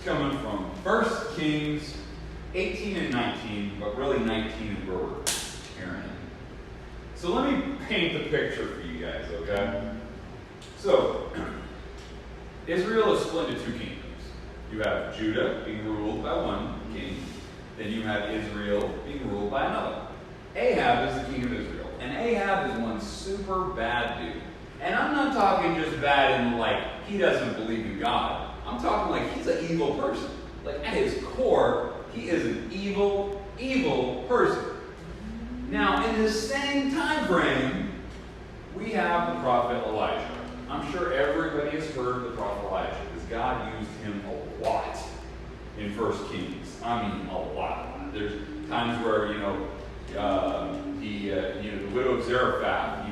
coming from 1 Kings 18 and 19, but really 19 is where we're carrying. So let me paint the picture for you guys, okay? So, Israel is split into two kingdoms. You have Judah being ruled by one king, then you have Israel being ruled by another. Ahab is the king of Israel, and Ahab is one super bad dude. And I'm not talking just bad in like he doesn't believe in God. I'm talking like he's an evil person. Like at his core, he is an evil, evil person. Now, in the same time frame, we have the prophet Elijah. I'm sure everybody has heard of the prophet Elijah because God used him a lot in 1 Kings. I mean, a lot. There's times where, the widow of Zarephath,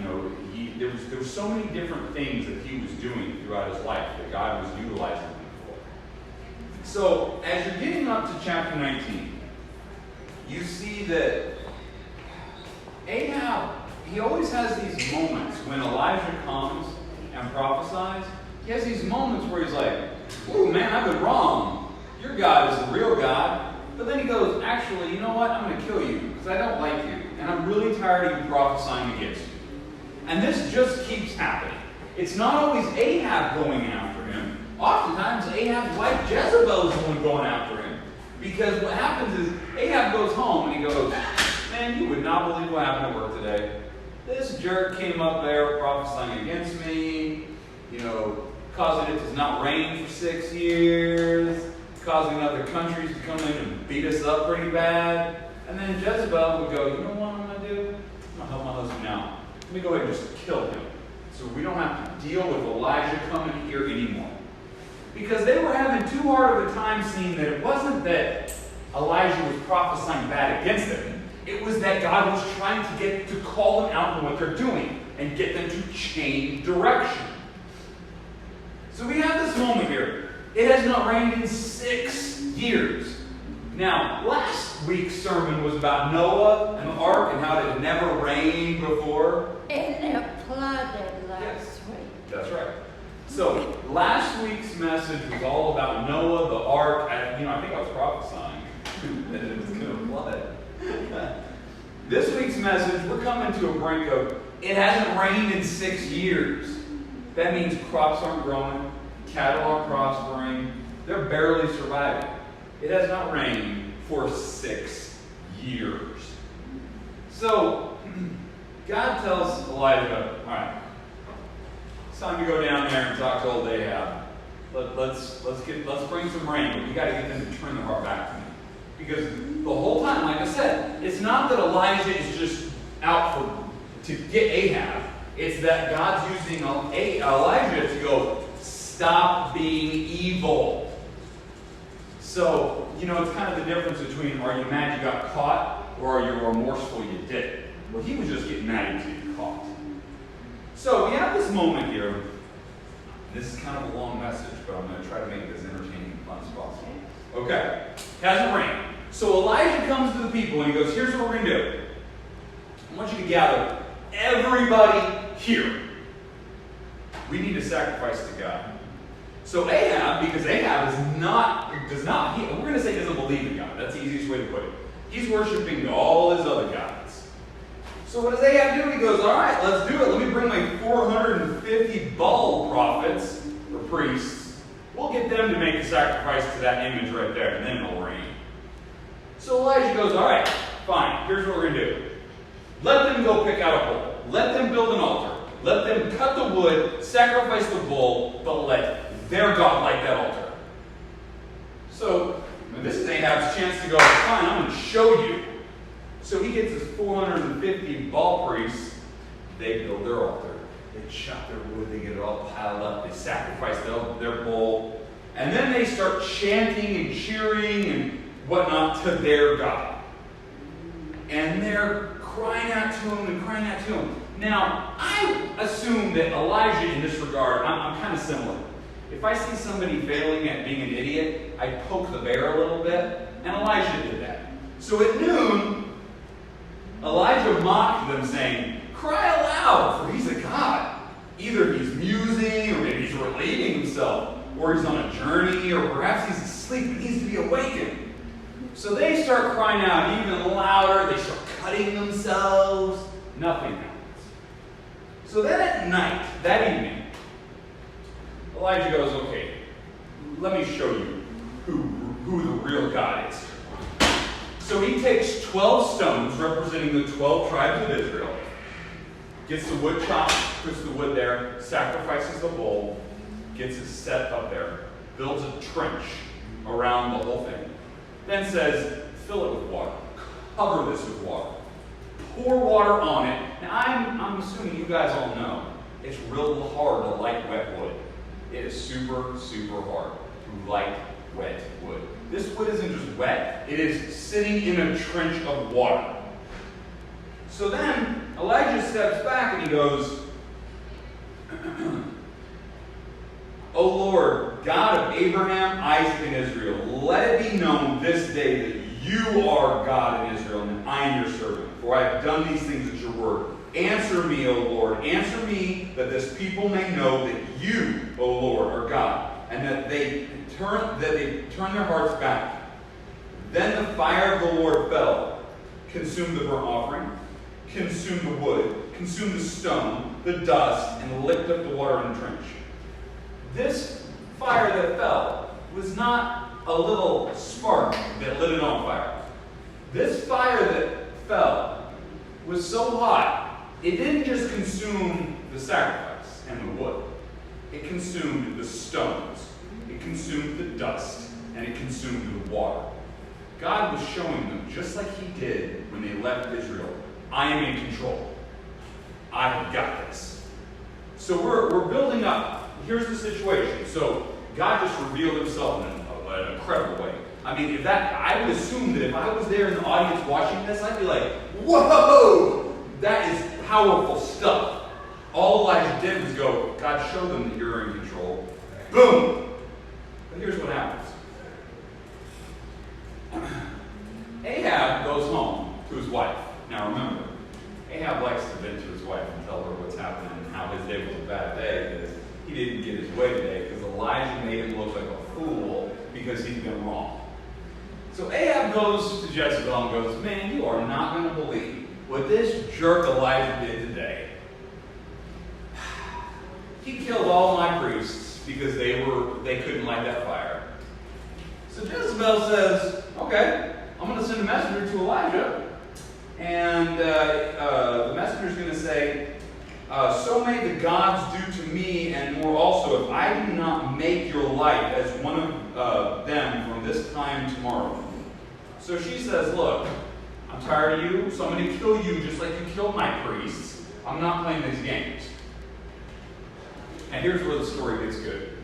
there was so many different things that he was doing throughout his life that God was utilizing him for. So, as you're getting up to chapter 19, you see that Ahab, he always has these moments when Elijah comes and prophesies. He has these moments where he's like, "Ooh, man, I've been wrong. Your God is the real God." But then he goes, "Actually, you know what? I'm going to kill you because I don't like you. And I'm really tired of you prophesying against me." And this just keeps happening. It's not always Ahab going after him. Oftentimes, Ahab's wife Jezebel is the one going after him. Because what happens is, Ahab goes home and he goes, "Man, you would not believe what happened at work today. This jerk came up there prophesying against me, causing it to not rain for 6 years, causing other countries to come in and beat us up pretty bad." And then Jezebel would go, "You know what I'm going to do? I'm going to help my husband out. Let me go ahead and just kill him so we don't have to deal with Elijah coming here anymore." Because they were having too hard of a time seeing that it wasn't that Elijah was prophesying bad against them. It was that God was trying to get to call them out on what they're doing and get them to change direction. So we have this moment here. It has not rained in 6 years. Now, last week's sermon was about Noah and the ark and how it had never rained before. And it flooded last week. That's right. So, last week's message was all about Noah, the ark. I think I was prophesying that it was going to flood. This week's message, we're coming to a brink of, it hasn't rained in 6 years. That means crops aren't growing, cattle aren't prospering, they're barely surviving. It has not rained for 6 years. So, God tells Elijah, "All right, it's time to go down there and talk to old Ahab. Let's bring some rain, but we got to get them to turn their heart back to me." Because the whole time, like I said, it's not that Elijah is just out to get Ahab. It's that God's using Elijah to go, "Stop being evil." So, it's kind of the difference between, are you mad you got caught, or are you remorseful you did it? Well, he was just getting mad until you caught. So, we have this moment here. This is kind of a long message, but I'm going to try to make it as entertaining and fun as possible. Okay, it hasn't rained. So, Elijah comes to the people and he goes, "Here's what we're going to do. I want you to gather everybody here. We need to sacrifice to God." So Ahab, because Ahab we're going to say doesn't believe in God. That's the easiest way to put it. He's worshiping all his other gods. So what does Ahab do? He goes, "All right, let's do it. Let me bring my 450 Baal prophets, or priests. We'll get them to make a sacrifice to that image right there, and then it'll rain." So Elijah goes, "All right, fine. Here's what we're going to do. Let them go pick out a bull. Let them build an altar. Let them cut the wood, sacrifice the bull, but let their God light that altar." So, this is Ahab's chance to go, "Fine, I'm going to show you." So he gets his 450 Baal priests. They build their altar. They chop their wood. They get it all piled up. They sacrifice their bull. And then they start chanting and cheering and whatnot to their God. And they're crying out to him and crying out to him. Now, I assume that Elijah, in this regard, I'm kind of similar. If I see somebody failing at being an idiot, I poke the bear a little bit, and Elijah did that. So at noon, Elijah mocked them, saying, "Cry aloud, for he's a god. Either he's musing, or maybe he's relieving himself, or he's on a journey, or perhaps he's asleep and needs to be awakened. So they start crying out even louder. They start cutting themselves. Nothing happens. So then at night, that evening, Elijah goes, okay, let me show you who the real God is. So he takes 12 stones representing the 12 tribes of Israel, gets the wood chopped, puts the wood there, sacrifices the bull, gets it set up there, builds a trench around the whole thing, then says, fill it with water, cover this with water, pour water on it. Now I'm assuming you guys all know it's real hard to light wet wood. It is super, super hard to light wet wood. This wood isn't just wet, it is sitting in a trench of water. So then Elijah steps back and he goes, O Lord, God of Abraham, Isaac, and Israel, let it be known this day that you are God in Israel, and I am your servant. For I have done these things at your word. Answer me, O Lord, answer me, that this people may know that you, O Lord, are God, and that they turn their hearts back. Then the fire of the Lord fell, consumed the burnt offering, consumed the wood, consumed the stone, the dust, and licked up the water in the trench. This fire that fell was not a little spark that lit it on fire. This fire that fell was so hot, it didn't just consume the sacrifice and the wood. It consumed the stones. It consumed the dust. And it consumed the water. God was showing them, just like he did when they left Israel, I am in control. I have got this. So we're building up. Here's the situation. So God just revealed himself in an incredible way. I mean, I would assume that if I was there in the audience watching this, I'd be like, whoa, that is powerful stuff. All Elijah did was go, God, show them that you're in control. Boom. But here's what happens. Ahab goes home to his wife. Now remember, Ahab likes to vent to his wife and tell her what's happening and how his day was a bad day because he didn't get his way today because Elijah made him look like a fool because he'd been wrong. So Ahab goes to Jezebel and goes, man, you are not going to believe what this jerk Elijah did today. He killed all my priests because they couldn't light that fire. So Jezebel says, okay, I'm going to send a messenger to Elijah. And the messenger's going to say, so may the gods do to me and more also if I do not make your life as one of them from this time tomorrow. So she says, look, I'm tired of you, so I'm going to kill you just like you killed my priests. I'm not playing these games. And here's where the story gets good.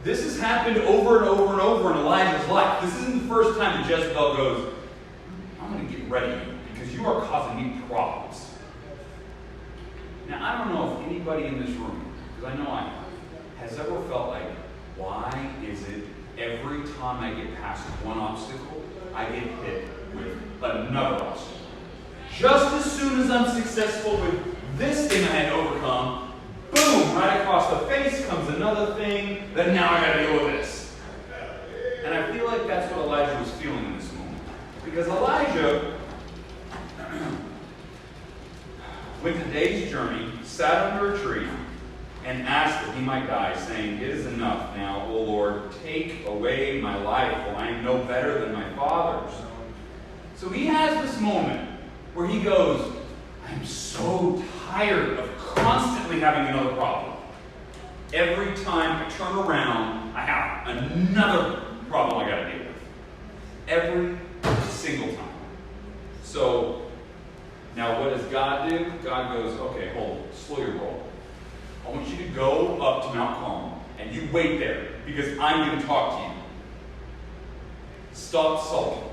This has happened over and over and over in Elijah's life. This isn't the first time that Jezebel goes, I'm going to get rid of you because you are causing me problems. Now, I don't know if anybody in this room, because I know I have, has ever felt like, why is it every time I get past one obstacle, I get hit with another obstacle? Just as soon as I'm successful with this thing I had to overcome, boom, right across the face comes another thing that now I got to deal with this. And I feel like that's what Elijah was feeling in this moment. Because Elijah went a day's journey, sat under a tree, and asked that he might die, saying, it is enough now, O Lord, take away my life, for I am no better than my fathers. So he has this moment where he goes, I'm so tired of constantly having another problem. Every time I turn around, I have another problem I got to deal with. Every single time. So, now what does God do? God goes, okay, hold it, slow your roll. I want you to go up to Mount Carmel, and you wait there, because I'm going to talk to you. Stop sulking.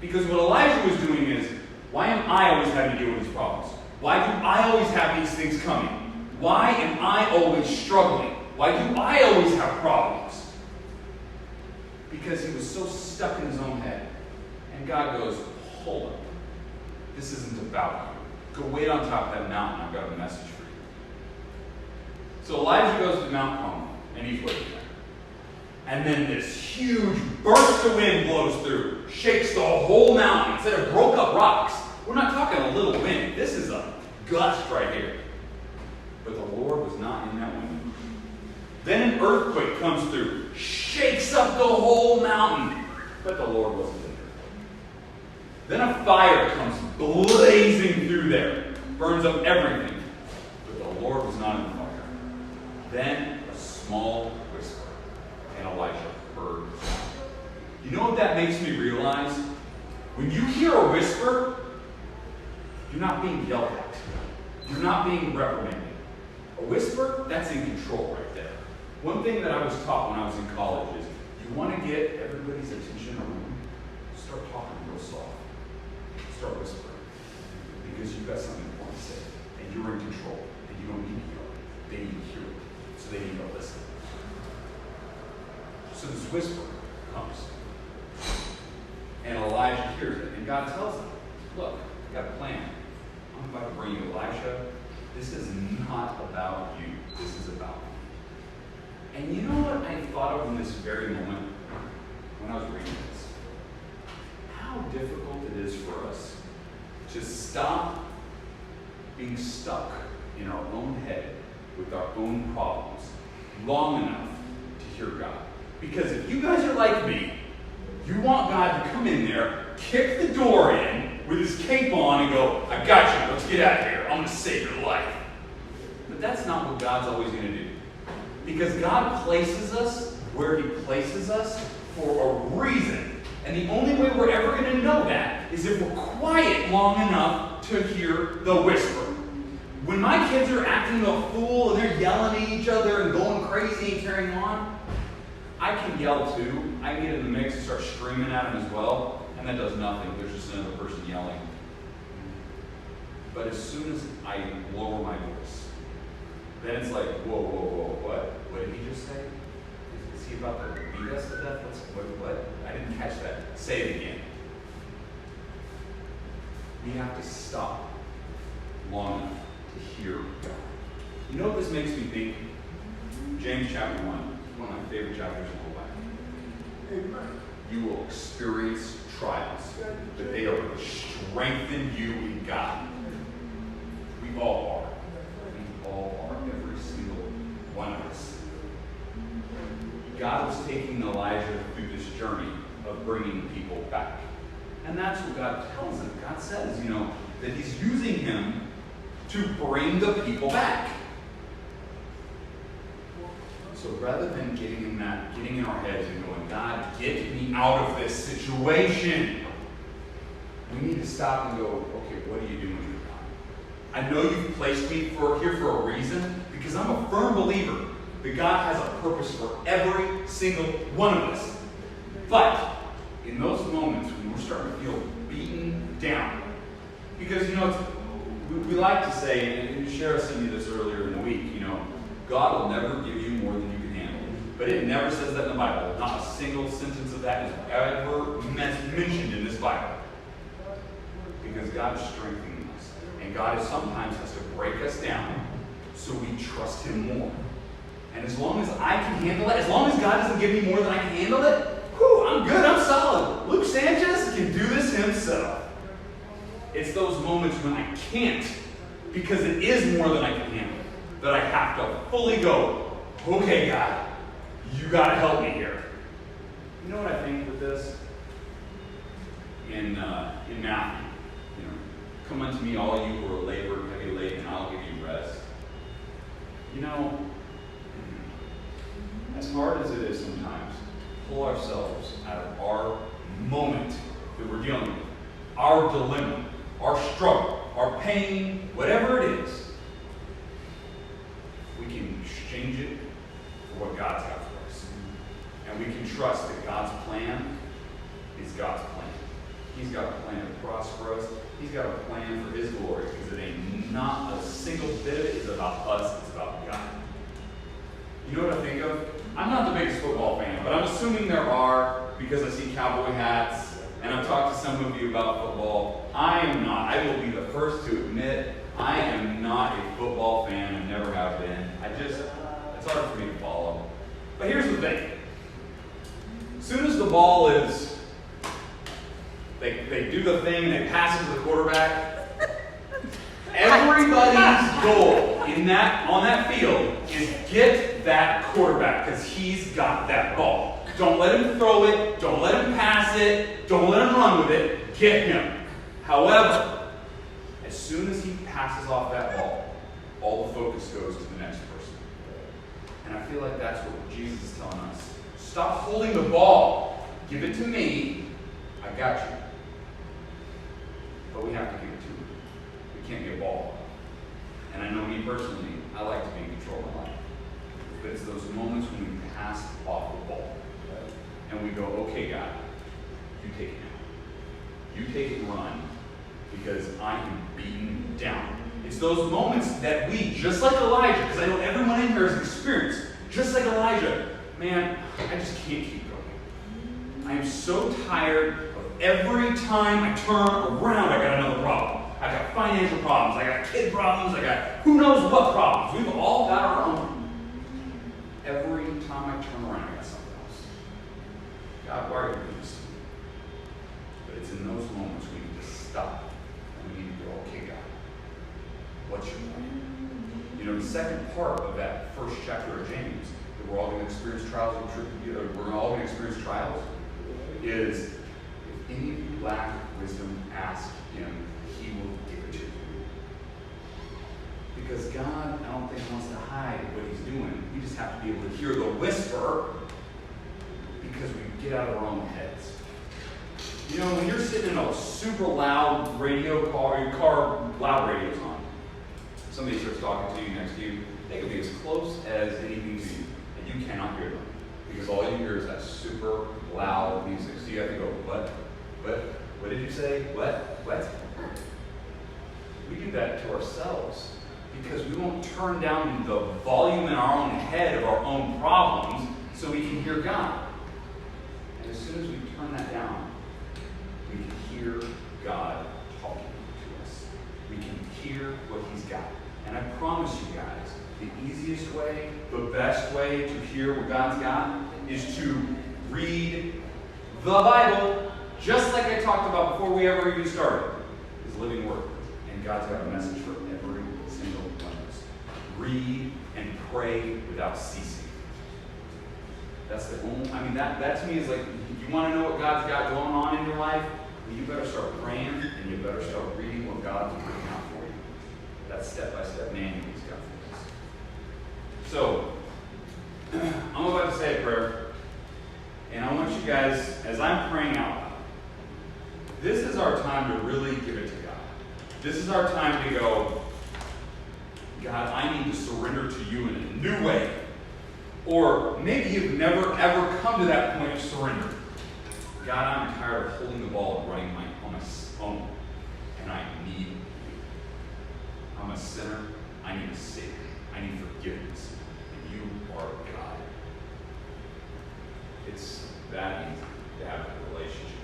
Because what Elijah was doing is, why am I always having to deal with these problems? Why do I always have these things coming? Why am I always struggling? Why do I always have problems? Because he was so stuck in his own head. And God goes, hold up. This isn't about you. Go wait on top of that mountain. I've got a message for you. So Elijah goes to Mount Carmel, and he's waiting there. And then this huge burst of wind blows through, shakes the whole mountain. Instead of broke up rocks, we're not talking a little wind. This is a gust right here. But the Lord was not in that wind. Then an earthquake comes through, shakes up the whole mountain. But the Lord wasn't there. Then a fire comes blazing through there, burns up everything. But the Lord was not in the fire. Then a small whisper, and Elijah heard the sound. You know what that makes me realize? When you hear a whisper, you're not being yelled at. You're not being reprimanded. A whisper, that's in control right there. One thing that I was taught when I was in college is you want to get everybody's attention in a room, start talking real soft. Start whispering. Because you've got something important to say. And you're in control. And you don't need to yell. They need to hear it. So they need to listen. So this whisper comes. And Elijah hears it. And God tells him, look, I've got a plan. I'm about to bring you Elisha. This is not about you. This is about me. And you know what I thought of in this very moment when I was reading this? How difficult it is for us to stop being stuck in our own head with our own problems long enough to hear God. Because if you guys are like me, you want God to come in there, kick the door in with his cape on and go, I got you, let's get out of here. I'm going to save your life. But that's not what God's always going to do. Because God places us where he places us for a reason. And the only way we're ever going to know that is if we're quiet long enough to hear the whisper. When my kids are acting a fool and they're yelling at each other and going crazy and carrying on, I can yell too. I can get in the mix and start screaming at them as well. And that does nothing. There's just another person yelling. But as soon as I lower my voice, then it's like, whoa, whoa, whoa, what? What did he just say? Is he about to beat us to death? What? I didn't catch that. Say it again. We have to stop long enough to hear God. You know what this makes me think? James chapter 1, one of my favorite chapters in the whole Bible. You will experience trials, but they are to strengthen you in God. We all are. We all are. Every single one of us. God was taking Elijah through this journey of bringing people back. And that's what God tells him. God says, that he's using him to bring the people back. So rather than getting in our heads and going, God, get me out of this situation, we need to stop and go, okay, what are you doing with God? I know you've placed me here for a reason, because I'm a firm believer that God has a purpose for every single one of us. But in those moments when we're starting to feel beaten down, because we like to say, and Shara sent me this earlier in the week, God will never give you more than you can handle. But it never says that in the Bible. Not a single sentence of that is ever mentioned in this Bible. Because God is strengthening us. And God sometimes has to break us down so we trust him more. And as long as I can handle it, as long as God doesn't give me more than I can handle it, I'm good, I'm solid. Luke Sanchez can do this himself. It's those moments when I can't, because it is more than I can handle, that I have to fully go, okay, God, you got to help me here. You know what I think with this? In Matthew, come unto me, all you who are labored, heavy laden, and I'll give you rest. As hard as it is sometimes, pull ourselves out of our moment that we're dealing with, our dilemma, our struggle, our pain, whatever it is. We can exchange it for what God's got for us. And we can trust that God's plan is God's plan. He's got a plan to prosper us. He's got a plan for his glory, because it ain't not a single bit of it is about us, it's about God. You know what I think of? I'm not the biggest football fan, but I'm assuming there are, because I see cowboy hats, and I've talked to some of you about football. I am not. I will be the first to admit I am not a football fan and never have been. It's hard for me to follow. But here's the thing. As soon as the ball is, they do the thing and they pass it to the quarterback. Everybody's goal on that field is get that quarterback because he's got that ball. Don't let him throw it. Don't let him pass it. Don't let him run with it. Get him. However, as soon as he passes off that ball, all the focus goes to the next person. And I feel like that's what Jesus is telling us. Stop holding the ball. Give it to me. I got you. But we have to give it to him. We can't be a ball. And I know me personally, I like to be in control of my life. But it's those moments when we pass off the ball. And we go, okay, God, you take it now. You take it and run because I am beaten down. It's those moments that we, just like Elijah, because I know everyone in here has experienced, just like Elijah, man, I just can't keep going. I am so tired of every time I turn around, I got another problem. I got financial problems, I got kid problems, I got who knows what problems. We've all got our own. Every time I turn around, I got something else. God, why are you doing this to me? But it's in those moments we need to stop and we need to go, okay, God, what's your plan? You know, the second part of that first chapter of James, that we're all going to experience trials and tribulations, we're all going to experience trials, is if any of you lack wisdom, ask him, he will give it to you. Because God, I don't think, wants to hide what he's doing. We just have to be able to hear the whisper because we get out of our own heads. You know, when you're sitting in a super loud radio car, your car, loud radio's on. Somebody starts talking to you next to you. They could be as close as anything to you, and you cannot hear them because all you hear is that super loud music. So you have to go, what? What did you say? What? We do that to ourselves because we won't turn down the volume in our own head of our own problems so we can hear God. And as soon as we turn that down, we can hear God talking to us. We can hear what he's got. And I promise you guys, the easiest way, the best way to hear what God's got is to read the Bible, just like I talked about before we ever even started. His living word. And God's got a message for every single one of us. Read and pray without ceasing. That's the only, that to me is like, if you want to know what God's got going on in your life, well, you better start praying and you better start reading what God's bringing out for you. That step-by-step manual he's got for us. So, I'm about to say a prayer. And I want you guys, as I'm praying out loud, this is our time to really give it to God. This is our time to go, God, I need to surrender to you in a new way. Or maybe you've never, ever come to that point of surrender. God, I'm tired of holding the ball and running on my own. And I need you. I'm a sinner. I need a Savior. I need forgiveness. And you are God. It's that easy to have a relationship.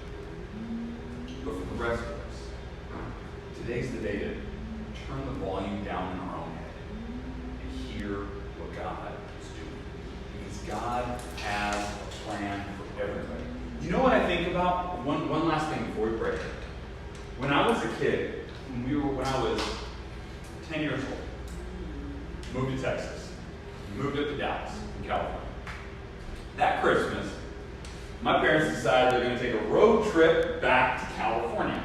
But for the rest of us, today's the day to turn the volume down in our own head and hear what God is doing. Because God has a plan for everybody. You know what I think about? One last thing before we pray. When I was a kid, when I was 10 years old, moved to Texas, moved up to Dallas, in California. That Christmas, my parents decided they're going to take a road trip back to California.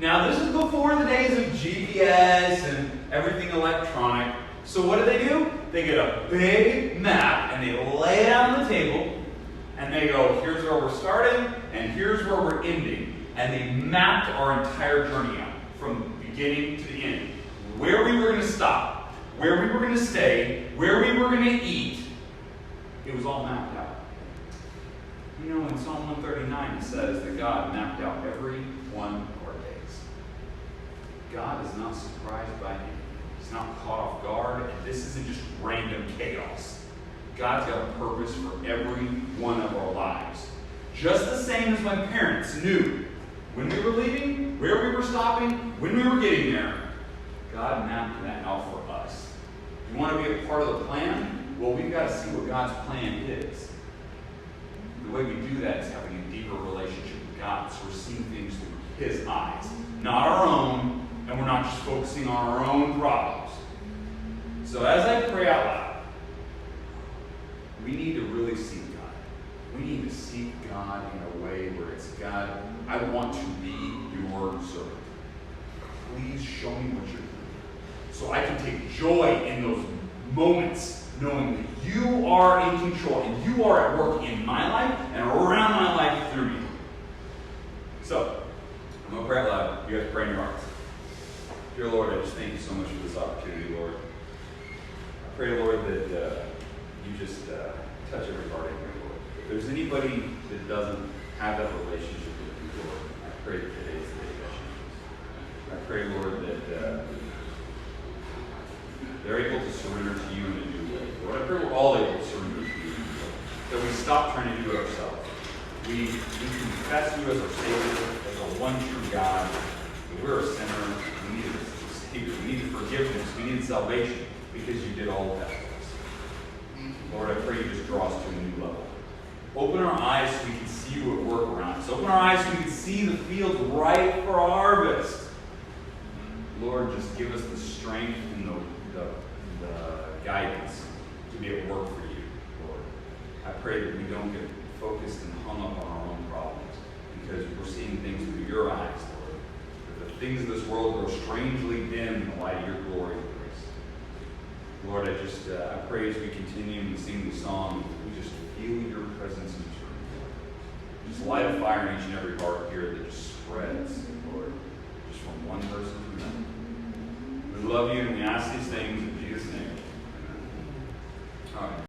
Now, this is before the days of GPS and everything electronic. So what do? They get a big map and they lay it out on the table and they go, here's where we're starting and here's where we're ending. And they mapped our entire journey out from beginning to the end. Where we were going to stop, where we were going to stay, where we were going to eat. It was all mapped out. You know, in Psalm 139 it says that God mapped out every one of our days. God is not surprised by anything. He's not caught off guard, and this isn't just random chaos. God's got a purpose for every one of our lives. Just the same as my parents knew when we were leaving, where we were stopping, when we were getting there. God mapped that out for us. You want to be a part of the plan? Well, we've got to see what God's plan is. The way we do that is having a deeper relationship with God. So we're seeing things through His eyes, not our own, and we're not just focusing on our own problems. So as I pray out loud, we need to really seek God. We need to seek God in a way where it's, God, I want to be your servant. Please show me what you're doing, so I can take joy in those moments, knowing that you are in control and you are at work in my life and around my life through me. So, I'm going to pray out loud. You guys pray in your hearts. Dear Lord, I just thank you so much for this opportunity, Lord. I pray, Lord, that you just touch every heart in here, Lord. If there's anybody that doesn't have that relationship with you, Lord, I pray that today's the day that changes. I pray, Lord, that they're able to surrender to you in a new way. Lord, I pray we're all able to surrender to you, that we stop trying to do it ourselves. We confess you as our Savior, as our one true God, that we're a sinner, we need a Savior, we need forgiveness, we need salvation, because you did all of that for us. Lord, I pray you just draw us to a new level. Open our eyes so we can see you at work around us. Open our eyes so we can see the fields ripe for harvest. Lord, just give us the strength and the guidance to be at work for you, Lord. I pray that we don't get focused and hung up on our own problems, because we're seeing things through your eyes, Lord. That the things of this world grow strangely dim in the light of your glory and grace. Lord, I pray as we continue and we sing these songs, we just feel your presence in this room, Lord. Just light a fire in each and every heart here that just spreads, Lord, just from one person to another. We love you and we ask these things in Jesus' name. Amen. All right.